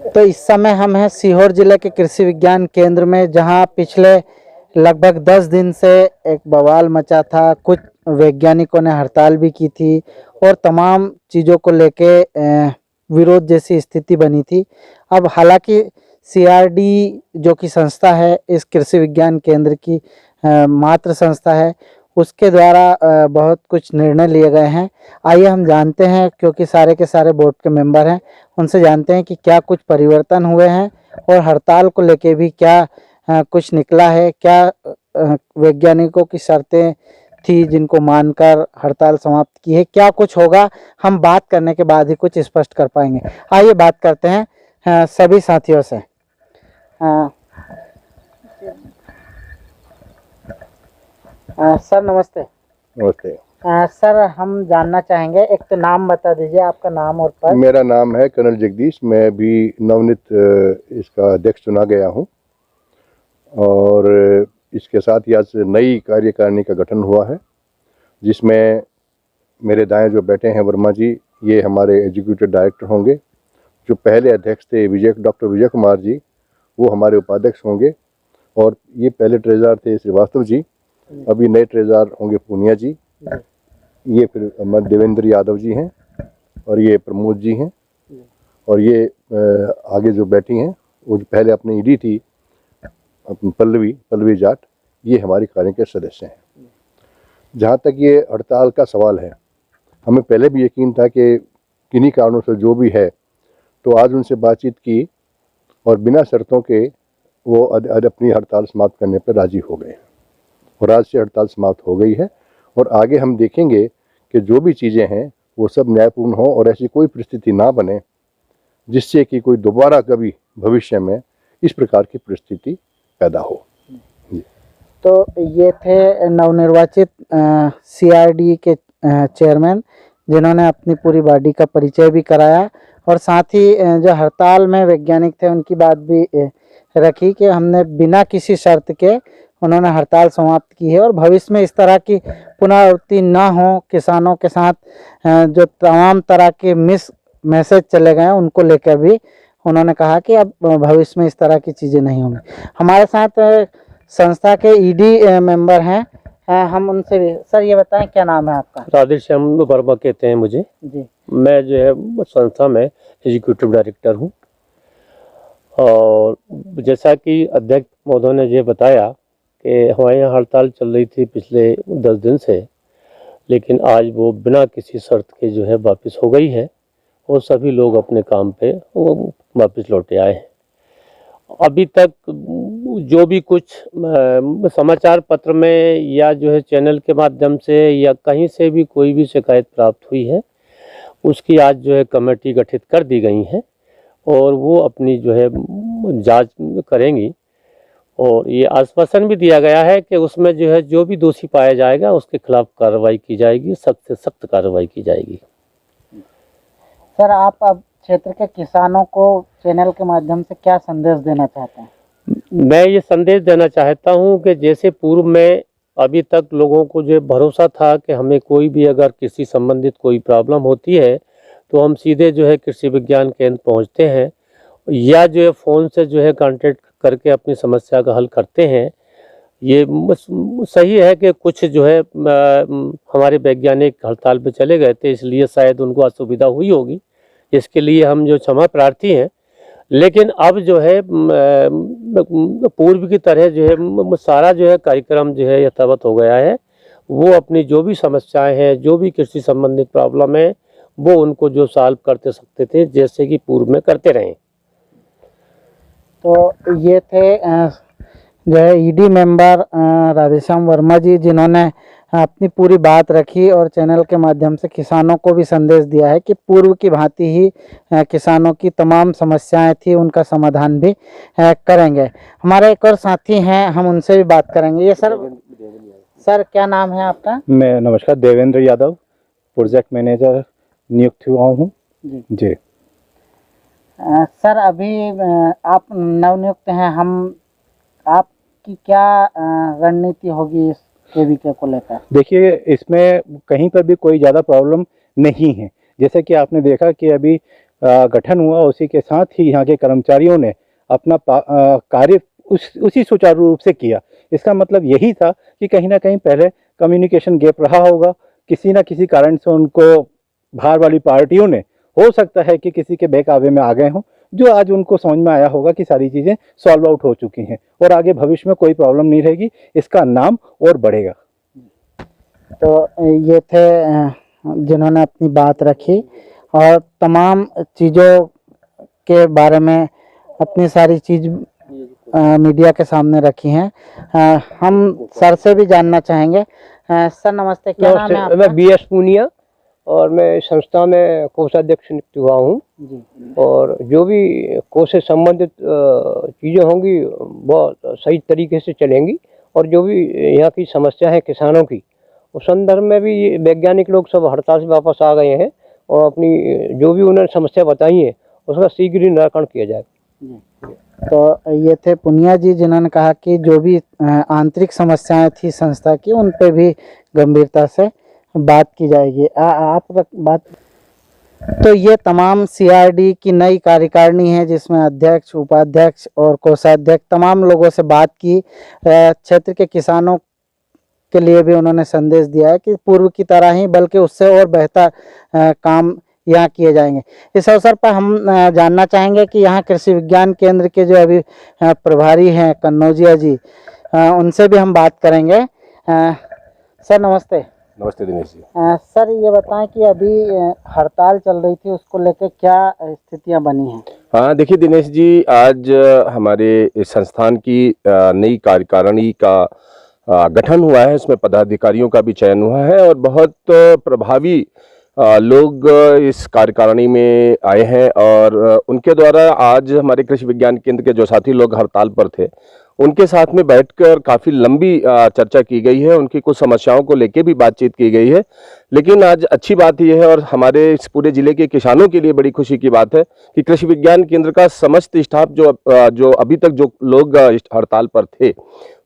तो इस समय हम हैं सीहोर जिले के कृषि विज्ञान केंद्र में, जहां पिछले लगभग 10 दिन से एक बवाल मचा था। कुछ वैज्ञानिकों ने हड़ताल भी की थी और तमाम चीज़ों को लेके विरोध जैसी स्थिति बनी थी। अब हालांकि सीआरडी जो कि संस्था है, इस कृषि विज्ञान केंद्र की मातृ संस्था है, उसके द्वारा बहुत कुछ निर्णय लिए गए हैं। आइए हम जानते हैं, क्योंकि सारे के सारे बोर्ड के मेंबर हैं, उनसे जानते हैं कि क्या कुछ परिवर्तन हुए हैं और हड़ताल को लेके भी क्या कुछ निकला है। क्या वैज्ञानिकों की शर्तें थी जिनको मानकर हड़ताल समाप्त की है, क्या कुछ होगा, हम बात करने के बाद ही कुछ स्पष्ट कर पाएंगे। आइए बात करते हैं सभी साथियों से। सर नमस्ते। नमस्ते। सर हम जानना चाहेंगे, एक तो नाम बता दीजिए, आपका नाम और पद। मेरा नाम है कर्नल जगदीश। मैं भी नवनीत इसका अध्यक्ष चुना गया हूं और इसके साथ ही आज नई कार्यकारिणी का गठन हुआ है, जिसमें मेरे दाएं जो बैठे हैं वर्मा जी, ये हमारे एग्जीक्यूटिव डायरेक्टर होंगे। जो पहले अध्यक्ष थे डॉक्टर विजय कुमार जी, वो हमारे उपाध्यक्ष होंगे। और ये पहले ट्रेजर थे श्रीवास्तव जी, अभी नए ट्रेजर होंगे पूनिया जी। ये फिर हमारे देवेंद्र यादव जी हैं और ये प्रमोद जी हैं। और ये आगे जो बैठी हैं वो जो पहले अपनी ईडी थी अपनी पल्लवी जाट, ये हमारी कार्य के सदस्य हैं। जहाँ तक ये हड़ताल का सवाल है, हमें पहले भी यकीन था कि किन्हीं कारणों से जो भी है, तो आज उनसे बातचीत की और बिना शर्तों के वो अपनी हड़ताल समाप्त करने पर राजी हो गए और आज से हड़ताल समाप्त हो गई है। और आगे हम देखेंगे कि जो भी चीज़ें हैं वो सब न्यायपूर्ण हो और ऐसी कोई परिस्थिति ना बने जिससे कि कोई दोबारा कभी भविष्य में इस प्रकार की परिस्थिति पैदा हो। तो ये थे नवनिर्वाचित सीआरडी के चेयरमैन, जिन्होंने अपनी पूरी बॉडी का परिचय भी कराया और साथ ही जो हड़ताल में वैज्ञानिक थे उनकी बात भी रखी कि हमने बिना किसी शर्त के उन्होंने हड़ताल समाप्त की है और भविष्य में इस तरह की पुनरावृत्ति ना हो। किसानों के साथ जो तमाम तरह के मैसेज चले गए हैं उनको लेकर भी उन्होंने कहा कि अब भविष्य में इस तरह की चीज़ें नहीं होंगी। हमारे साथ संस्था के ईडी मेंबर हैं, हम उनसे भी। सर ये बताएं, क्या नाम है आपका? राधेश्याम वर्मा कहते हैं मुझे जी। मैं जो है संस्था में एग्जीक्यूटिव डायरेक्टर हूँ। और जैसा कि अध्यक्ष महोदय ने ये बताया कि हमारे यहाँ हड़ताल चल रही थी पिछले 10 दिन से, लेकिन आज वो बिना किसी शर्त के जो है वापस हो गई है और सभी लोग अपने काम पे वापस लौटे आए हैं। अभी तक जो भी कुछ समाचार पत्र में या जो है चैनल के माध्यम से या कहीं से भी कोई भी शिकायत प्राप्त हुई है, उसकी आज जो है कमेटी गठित कर दी गई है और वो अपनी जो है जांच करेंगी। और ये आश्वासन भी दिया गया है कि उसमें जो है जो भी दोषी पाया जाएगा उसके खिलाफ कार्रवाई की जाएगी, सख्त से सख्त कार्रवाई की जाएगी। सर आप अब क्षेत्र के किसानों को चैनल के माध्यम से क्या संदेश देना चाहते हैं? मैं ये संदेश देना चाहता हूँ कि जैसे पूर्व में अभी तक लोगों को जो भरोसा था कि हमें कोई भी अगर किसी संबंधित कोई प्रॉब्लम होती है तो हम सीधे जो है कृषि विज्ञान केंद्र पहुँचते हैं या जो है फ़ोन से जो है कांटेक्ट करके अपनी समस्या का हल करते हैं। ये सही है कि कुछ जो है हमारे वैज्ञानिक हड़ताल पे चले गए थे, इसलिए शायद उनको असुविधा हुई होगी। इसके लिए हम जो क्षमा प्रार्थी हैं, लेकिन अब जो है पूर्व की तरह जो है सारा जो है कार्यक्रम जो है यथावत हो गया है। वो अपनी जो भी समस्याएं हैं, जो भी कृषि संबंधित प्रॉब्लम है, वो उनको जो सॉल्व करते सकते थे जैसे कि पूर्व में करते रहे। तो ये थे जो है ईडी मेंबर राधेश्याम वर्मा जी, जिन्होंने अपनी पूरी बात रखी और चैनल के माध्यम से किसानों को भी संदेश दिया है कि पूर्व की भांति ही किसानों की तमाम समस्याएं थी, उनका समाधान भी करेंगे। हमारे एक और साथी हैं, हम उनसे भी बात करेंगे। ये सर क्या नाम है आपका? मैं नमस्कार, देवेंद्र यादव, प्रोजेक्ट मैनेजर नियुक्त हुआ हूँ जी। सर अभी आप नवनियुक्त हैं, आपकी क्या रणनीति होगी इस केवीके को लेकर? देखिए, इसमें कहीं पर भी कोई ज़्यादा प्रॉब्लम नहीं है। जैसे कि आपने देखा कि अभी गठन हुआ, उसी के साथ ही यहाँ के कर्मचारियों ने अपना कार्य उसी सुचारू रूप से किया। इसका मतलब यही था कि कहीं ना कहीं पहले कम्युनिकेशन गैप रहा होगा, किसी ना किसी कारण से उनको बाहर वाली पार्टियों ने, हो सकता है कि किसी के बहकावे में आ गए हों, जो आज उनको समझ में आया होगा कि सारी चीज़ें सॉल्व आउट हो चुकी हैं और आगे भविष्य में कोई प्रॉब्लम नहीं रहेगी, इसका नाम और बढ़ेगा। तो ये थे जिन्होंने अपनी बात रखी और तमाम चीज़ों के बारे में अपनी सारी चीज़ मीडिया के सामने रखी हैं। हम सर से भी जानना चाहेंगे। सर नमस्ते, क्या नाम है आपका? मैं BS पूनिया और मैं इस संस्था में कोषाध्यक्ष नियुक्त हुआ हूँ जी। और जो भी कोष से संबंधित चीज़ें होंगी वो सही तरीके से चलेंगी और जो भी यहाँ की समस्या है किसानों की, उस संदर्भ में भी ये वैज्ञानिक लोग सब हड़ताल से वापस आ गए हैं और अपनी जो भी उन्होंने समस्या बताई है उसका शीघ्र ही निराकरण किया जाए। तो ये थे पुनिया जी जिन्होंने कहा कि जो भी आंतरिक समस्याएं थी संस्था की उन पे भी गंभीरता से बात की जाएगी। आप बात। तो ये तमाम CRD की नई कार्यकारिणी है जिसमें अध्यक्ष, उपाध्यक्ष और कोषाध्यक्ष तमाम लोगों से बात की। क्षेत्र के किसानों के लिए भी उन्होंने संदेश दिया है कि पूर्व की तरह ही बल्कि उससे और बेहतर काम यहाँ किए जाएंगे। इस अवसर पर हम जानना चाहेंगे कि यहाँ कृषि विज्ञान केंद्र के जो अभी प्रभारी हैं कन्नौजिया जी, उनसे भी हम बात करेंगे। सर नमस्ते। नमस्ते दिनेश जी। सर ये बताएं कि अभी हड़ताल चल रही थी, उसको लेकर क्या स्थितियां बनी हैं? हाँ देखिए दिनेश जी, आज हमारे इस संस्थान की नई कार्यकारिणी का गठन हुआ है। इसमें पदाधिकारियों का भी चयन हुआ है और बहुत प्रभावी लोग इस कार्यकारिणी में आए हैं और उनके द्वारा आज हमारे कृषि विज्ञान केंद्र के जो साथी लोग हड़ताल पर थे उनके साथ में बैठकर काफ़ी लंबी चर्चा की गई है। उनकी कुछ समस्याओं को लेके भी बातचीत की गई है। लेकिन आज अच्छी बात यह है और हमारे इस पूरे ज़िले के किसानों के लिए बड़ी खुशी की बात है कि कृषि विज्ञान केंद्र का समस्त स्टाफ जो अभी तक जो लोग हड़ताल पर थे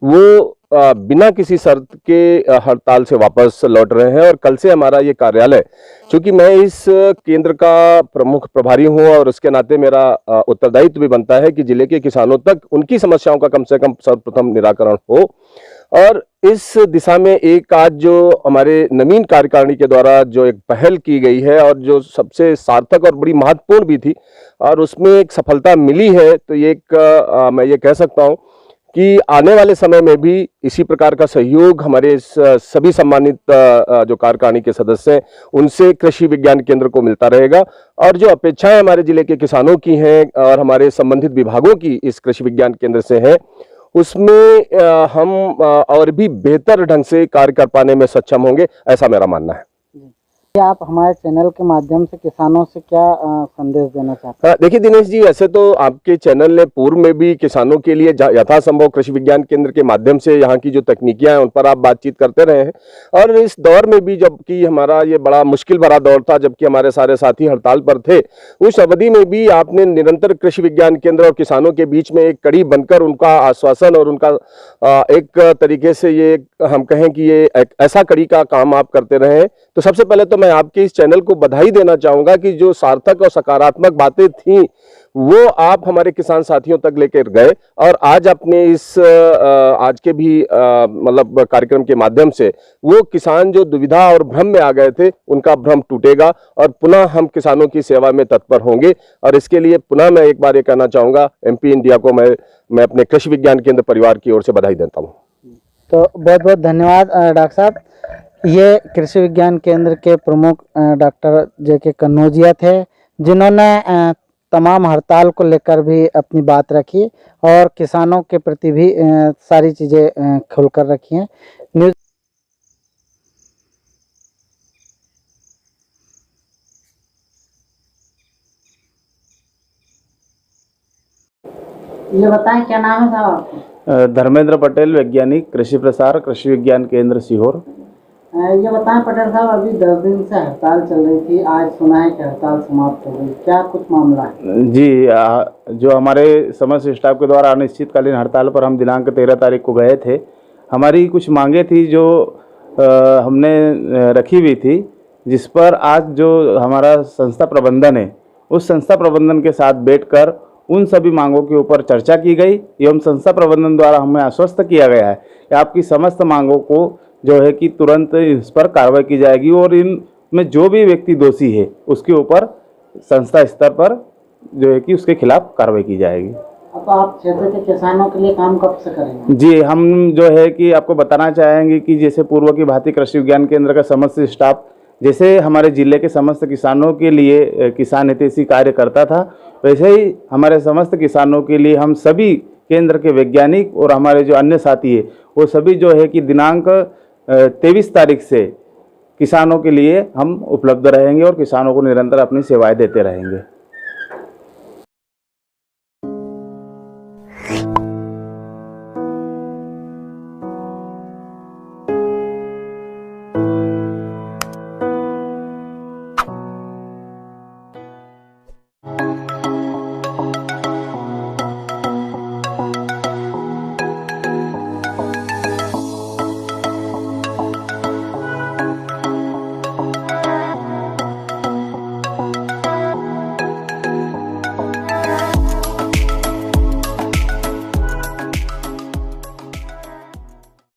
वो बिना किसी शर्त के हड़ताल से वापस लौट रहे हैं। और कल से हमारा ये कार्यालय, चूंकि मैं इस केंद्र का प्रमुख प्रभारी हूं और उसके नाते मेरा उत्तरदायित्व भी बनता है कि जिले के किसानों तक उनकी समस्याओं का कम से कम सर्वप्रथम निराकरण हो। और इस दिशा में एक आज जो हमारे नवीन कार्यकारिणी के द्वारा जो एक पहल की गई है और जो सबसे सार्थक और बड़ी महत्वपूर्ण भी थी और उसमें एक सफलता मिली है, तो ये एक मैं ये कह सकता हूँ कि आने वाले समय में भी इसी प्रकार का सहयोग हमारे सभी सम्मानित जो कार्यकारिणी के सदस्य हैं उनसे कृषि विज्ञान केंद्र को मिलता रहेगा। और जो अपेक्षाएं हमारे जिले के किसानों की हैं और हमारे संबंधित विभागों की इस कृषि विज्ञान केंद्र से हैं, उसमें हम और भी बेहतर ढंग से कार्य कर पाने में सक्षम होंगे, ऐसा मेरा मानना है। आप हमारे चैनल के माध्यम से किसानों से क्या संदेश देना चाहते हैं? देखिए दिनेश जी, ऐसे तो आपके चैनल ने पूर्व में भी किसानों के लिए यथासंभव कृषि विज्ञान केंद्र के माध्यम से यहाँ की जो तकनीकियां हैं उन पर आप बातचीत करते रहे हैं। और इस दौर में भी, जबकि हमारा ये बड़ा मुश्किल भरा दौर था, जबकि हमारे सारे साथी हड़ताल पर थे, उस अवधि में भी आपने निरंतर कृषि विज्ञान केंद्र और किसानों के बीच में एक कड़ी बनकर उनका आश्वासन और उनका एक तरीके से ये हम कहें कि ये एक ऐसा कड़ी का काम आप करते रहे। तो सबसे पहले तो मैं आपके इस चैनल को बधाई देना चाहूंगा कि जो सार्थक और सकारात्मक बातें थीं वो आप हमारे किसान साथियों तक लेकर गए और आज अपने इस आज के भी मतलब कार्यक्रम के माध्यम से वो किसान जो दुविधा और भ्रम में आ गए थे उनका भ्रम टूटेगा और पुनः हम किसानों की सेवा में तत्पर होंगे। और इसके लिए पुनः मैं एक बार ये कहना चाहूंगा, MP इंडिया को मैं अपने कृषि विज्ञान केंद्र परिवार की ओर से बधाई देता हूँ। तो बहुत बहुत धन्यवाद डॉक्टर साहब। ये कृषि विज्ञान केंद्र के प्रमुख डॉक्टर JK कन्नौजिया थे जिन्होंने तमाम हड़ताल को लेकर भी अपनी बात रखी और किसानों के प्रति भी सारी चीज़ें खुलकर रखी हैं। न्यूज़ ये बताएं क्या नाम है साहब आपका? धर्मेंद्र पटेल, वैज्ञानिक, कृषि प्रसार, कृषि विज्ञान केंद्र सीहोर। ये बताएं पटेल साहब, अभी 10 दिन से हड़ताल चल रही थी, आज सुना है कि हड़ताल समाप्त हो गई, क्या कुछ मामला है? जी, जो हमारे समस्त स्टाफ के द्वारा अनिश्चितकालीन हड़ताल पर हम दिनांक 13 तारीख को गए थे। हमारी कुछ मांगे थी जो हमने रखी हुई थी, जिस पर आज जो हमारा संस्था प्रबंधन है उस संस्था प्रबंधन के साथ बैठकर उन सभी मांगों के ऊपर चर्चा की गई एवं संस्था प्रबंधन द्वारा हमें आश्वस्त किया गया है कि आपकी समस्त मांगों को जो है कि तुरंत इस पर कार्रवाई की जाएगी और इनमें जो भी व्यक्ति दोषी है उसके ऊपर संस्था स्तर पर जो है कि उसके खिलाफ कार्रवाई की जाएगी। अब आप क्षेत्र के किसानों के लिए काम कब से करेंगे? जी, हम जो है कि आपको बताना चाहेंगे कि जैसे पूर्व की भांति कृषि विज्ञान केंद्र का समस्त स्टाफ जैसे हमारे जिले के समस्त किसानों के लिए किसान हितैषी कार्य करता था, वैसे ही हमारे समस्त किसानों के लिए हम सभी केंद्र के वैज्ञानिक और हमारे जो अन्य साथी है वो सभी जो है कि दिनांक 23 तारीख से किसानों के लिए हम उपलब्ध रहेंगे और किसानों को निरंतर अपनी सेवाएं देते रहेंगे।